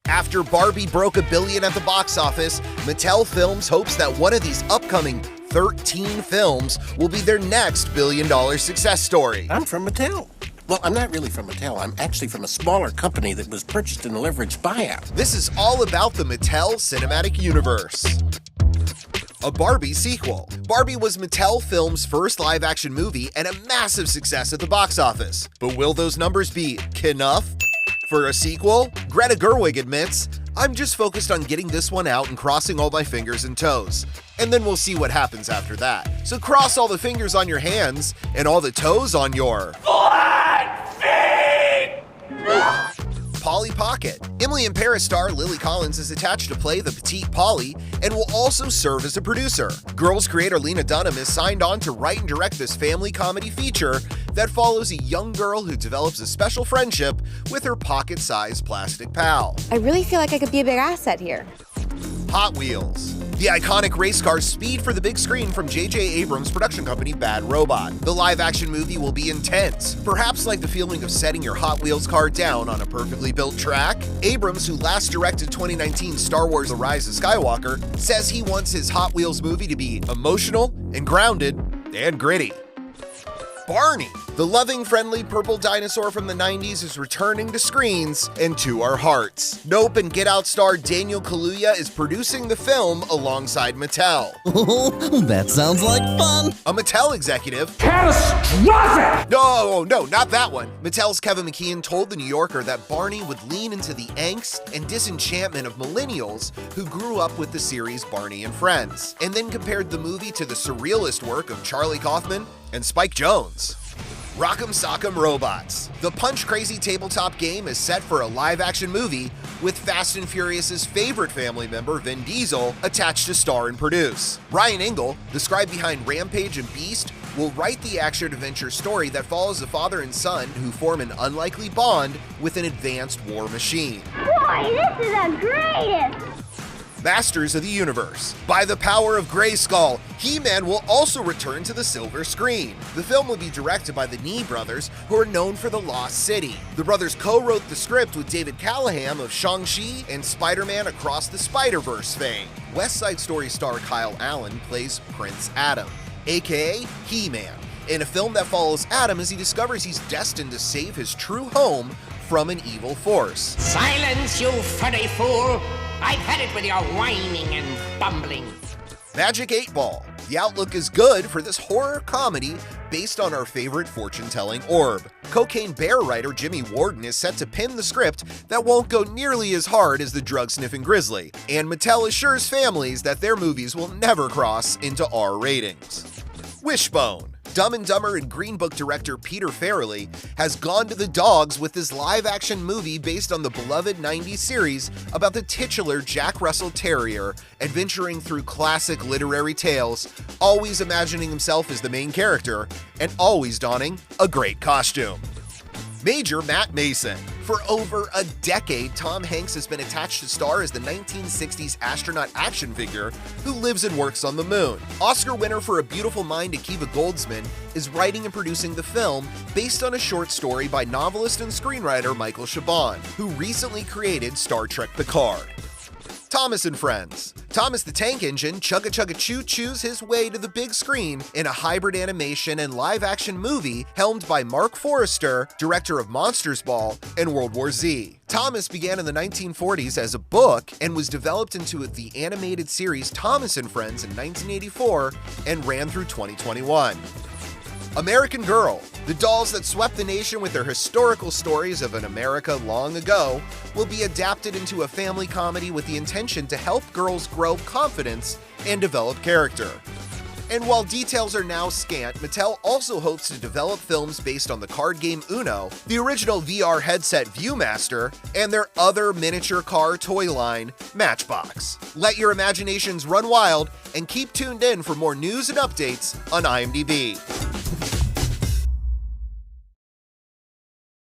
After Barbie broke $1 billion at the box office, Mattel Films hopes that one of these upcoming 13 films will be their next billion-dollar success story. I'm from Mattel. Well, I'm not really from Mattel. I'm actually from a smaller company that was purchased in a leveraged buyout. This is all about the Mattel Cinematic Universe. A Barbie sequel. Barbie was Mattel Films' first live-action movie and a massive success at the box office. But will those numbers be enough for a sequel? Greta Gerwig admits, "I'm just focused on getting this one out and crossing all my fingers and toes. And then we'll see what happens after that. So cross all the fingers on your hands and all the toes on your Polly Pocket." Emily in Paris star Lily Collins is attached to play the petite Polly and will also serve as a producer. Girls creator Lena Dunham is signed on to write and direct this family comedy feature that follows a young girl who develops a special friendship with her pocket-sized plastic pal. I really feel like I could be a big asset here. Hot Wheels. The iconic race cars speed for the big screen from J.J. Abrams' production company Bad Robot. The live-action movie will be intense, perhaps like the feeling of setting your Hot Wheels car down on a perfectly built track. Abrams, who last directed 2019 Star Wars The Rise of Skywalker, says he wants his Hot Wheels movie to be emotional and grounded and gritty. Barney. The loving, friendly purple dinosaur from the 90s is returning to screens and to our hearts. Nope and Get Out star Daniel Kaluuya is producing the film alongside Mattel. That sounds like fun! A Mattel executive— Catastrophic! No, not that one. Mattel's Kevin McKeon told The New Yorker that Barney would lean into the angst and disenchantment of millennials who grew up with the series Barney and Friends, and then compared the movie to the surrealist work of Charlie Kaufman and Spike Jonze. Rock'em Sock'em Robots. The punch-crazy tabletop game is set for a live-action movie with Fast and Furious's favorite family member, Vin Diesel, attached to star and produce. Ryan Engel, the scribe behind Rampage and Beast, will write the action-adventure story that follows a father and son who form an unlikely bond with an advanced war machine. Boy, this is the greatest! Masters of the Universe. By the power of Grayskull, He-Man will also return to the silver screen. The film will be directed by the Nee brothers, who are known for The Lost City. The brothers co-wrote the script with David Callahan of Shang-Chi and Spider-Man Across the Spider-Verse fame. West Side Story star Kyle Allen plays Prince Adam, aka He-Man, in a film that follows Adam as he discovers he's destined to save his true home from an evil force. Silence, you furry fool! I've had it with your whining and bumbling. Magic 8 Ball. The outlook is good for this horror comedy based on our favorite fortune-telling orb. Cocaine Bear writer Jimmy Warden is set to pen the script that won't go nearly as hard as the drug-sniffing Grizzly, and Mattel assures families that their movies will never cross into R ratings. Wishbone. Dumb and Dumber and Green Book director Peter Farrelly has gone to the dogs with this live-action movie based on the beloved 90s series about the titular Jack Russell Terrier adventuring through classic literary tales, always imagining himself as the main character and always donning a great costume. Major Matt Mason. For over a decade, Tom Hanks has been attached to star as the 1960s astronaut action figure who lives and works on the moon. Oscar winner for A Beautiful Mind Akiva Goldsman is writing and producing the film based on a short story by novelist and screenwriter Michael Chabon, who recently created Star Trek Picard. Thomas and Friends. Thomas the Tank Engine chugga chugga choo choos his way to the big screen in a hybrid animation and live-action movie helmed by Mark Forrester, director of Monsters Ball and World War Z. Thomas began in the 1940s as a book and was developed into the animated series Thomas and Friends in 1984 and ran through 2021. American Girl. The dolls that swept the nation with their historical stories of an America long ago will be adapted into a family comedy with the intention to help girls grow confidence and develop character. And while details are now scant, Mattel also hopes to develop films based on the card game Uno, the original VR headset Viewmaster, and their other miniature car toy line, Matchbox. Let your imaginations run wild and keep tuned in for more news and updates on IMDb.